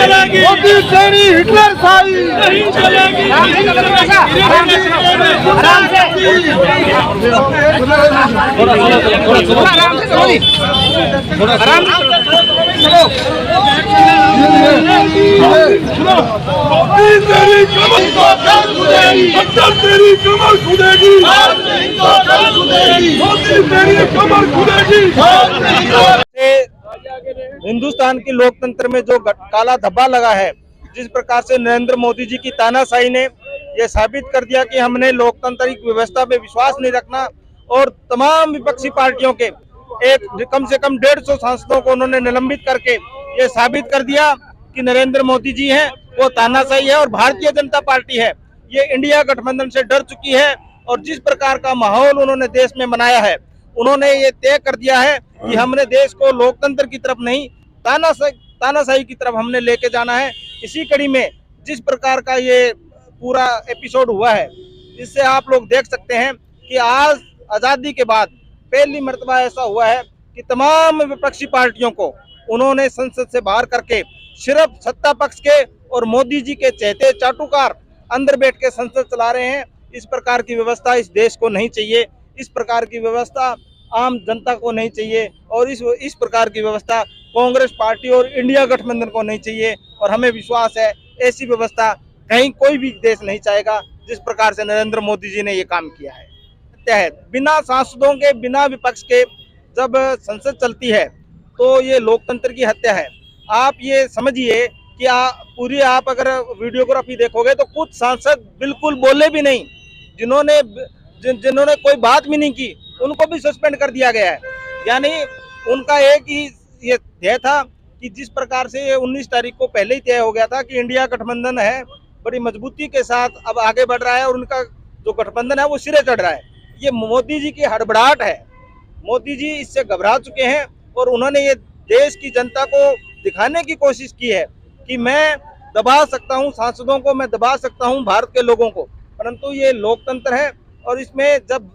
चलेगी, मोदी तेरी हिटलर साई नहीं चलेगी। तेरी कमर तेरी कमर खुदेगी, तेरी कमर खुदेगी। हिंदुस्तान के लोकतंत्र में जो काला धब्बा लगा है, जिस प्रकार से नरेंद्र मोदी जी की तानाशाही ने यह साबित कर दिया कि हमने लोकतांत्रिक व्यवस्था में विश्वास नहीं रखना, और तमाम विपक्षी पार्टियों के कम से कम 150 सांसदों को उन्होंने निलंबित करके ये साबित कर दिया कि नरेंद्र मोदी जी हैं वो तानाशाही है और भारतीय जनता पार्टी है ये इंडिया गठबंधन से डर चुकी है। और जिस प्रकार का माहौल उन्होंने देश में बनाया है, उन्होंने ये तय कर दिया है कि हमने देश को लोकतंत्र की तरफ नहीं तानाशाही की तरफ हमने लेके जाना है। इसी कड़ी में जिस प्रकार का ये पूरा एपिसोड हुआ है, इससे आप लोग देख सकते हैं कि आज आजादी के बाद पहली मर्तबा ऐसा हुआ है कि तमाम विपक्षी पार्टियों को उन्होंने संसद से बाहर करके सिर्फ सत्ता पक्ष के और मोदी जी के चहेते चाटुकार अंदर बैठ के संसद चला रहे हैं। इस प्रकार की व्यवस्था इस देश को नहीं चाहिए, इस प्रकार की व्यवस्था आम जनता को नहीं चाहिए, और इस प्रकार की व्यवस्था कांग्रेस पार्टी और इंडिया गठबंधन को नहीं चाहिए। और हमें विश्वास है ऐसी व्यवस्था कहीं कोई भी देश नहीं चाहेगा जिस प्रकार से नरेंद्र मोदी जी ने ये काम किया है। बिना सांसदों के, बिना विपक्ष के जब संसद चलती है तो ये लोकतंत्र की हत्या है। आप ये समझिए कि आप अगर वीडियोग्राफी देखोगे तो कुछ सांसद बिल्कुल बोले भी नहीं, जिन्होंने कोई बात भी नहीं की, उनको भी सस्पेंड कर दिया गया है। यानी उनका एक ही ये ध्येय था कि जिस प्रकार से 19 तारीख को पहले ही तय हो गया था कि इंडिया गठबंधन है बड़ी मजबूती के साथ अब आगे बढ़ रहा है और उनका जो गठबंधन है वो सिरे चढ़ रहा है। ये मोदी जी की हड़बड़ाहट है। मोदी जी इससे घबरा चुके हैं और उन्होंने ये देश की जनता को दिखाने की कोशिश की है कि मैं दबा सकता हूं सांसदों को, मैं दबा सकता हूं भारत के लोगों को। परंतु ये लोकतंत्र है और इसमें जब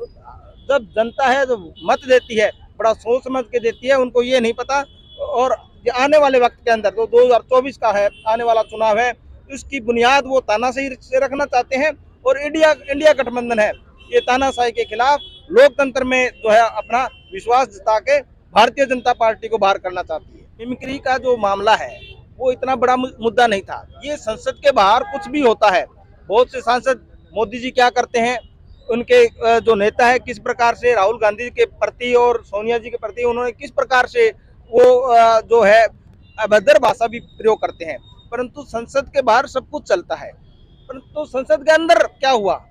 जनता है जो मत देती है बड़ा सोच समझ के देती है, उनको ये नहीं पता। और आने वाले वक्त के अंदर तो 2024 का है, आने वाला चुनाव है, उसकी बुनियाद वो तानाशाही से रखना चाहते हैं। और इंडिया गठबंधन है ये तानाशाही के खिलाफ लोकतंत्र में जो है अपना विश्वास जता के भारतीय जनता पार्टी को बाहर करना चाहती है। मिमिक्री का जो मामला है वो इतना बड़ा मुद्दा नहीं था। ये संसद के बाहर कुछ भी होता है। बहुत से सांसद मोदी जी क्या करते हैं, उनके जो नेता है किस प्रकार से राहुल गांधी के प्रति और सोनिया जी के प्रति उन्होंने किस प्रकार से वो जो है अभद्र भाषा भी प्रयोग करते हैं। परंतु संसद के बाहर सब कुछ चलता है, परंतु संसद के अंदर क्या हुआ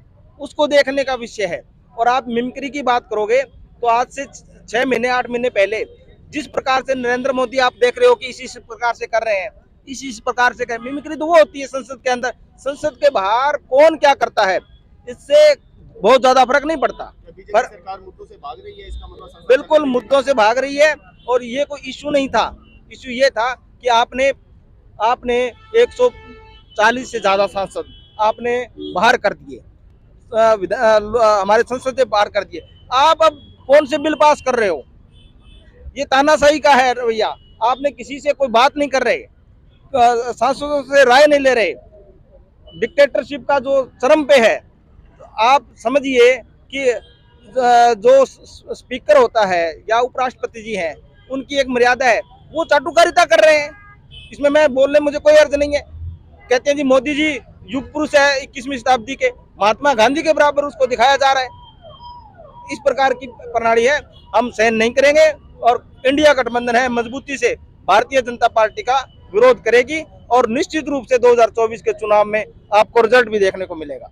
उसको देखने का विषय है। और आप मिमिक्री की बात करोगे तो आज से 6 महीने 8 महीने पहले जिस प्रकार से नरेंद्र मोदी आप देख रहे हो कि इसी प्रकार से कर रहे हैं, इसी प्रकार से मिमिक्री तो वो होती है संसद के अंदर। संसद के बाहर कौन क्या करता है इससे बहुत ज्यादा फर्क नहीं पड़ता। पर सरकार मुद्दों से भाग रही है, इसका मतलब बिल्कुल मुद्दों से भाग रही है। और ये कोई इशू नहीं था, इशू ये था कि आपने 140 से ज्यादा सांसद आपने बाहर कर दिए, हमारे संसद से बाहर कर दिए। आप अब कौन से बिल पास कर रहे हो? ये तानाशाही का है रवैया। आपने किसी से कोई बात नहीं कर रहे, सांसदों से राय नहीं ले रहे, डिक्टेटरशिप का जो चरम पे है। आप समझिए कि जो स्पीकर होता है या उपराष्ट्रपति जी हैं उनकी एक मर्यादा है, वो चाटुकारिता कर रहे हैं। इसमें मैं बोलने मुझे कोई अर्थ नहीं है। कहते हैं जी मोदी जी युग पुरुष है 21वीं शताब्दी के, महात्मा गांधी के बराबर उसको दिखाया जा रहा है। इस प्रकार की प्रणाली है, हम सहन नहीं करेंगे। और इंडिया गठबंधन है मजबूती से भारतीय जनता पार्टी का विरोध करेगी और निश्चित रूप से 2024 के चुनाव में आपको रिजल्ट भी देखने को मिलेगा।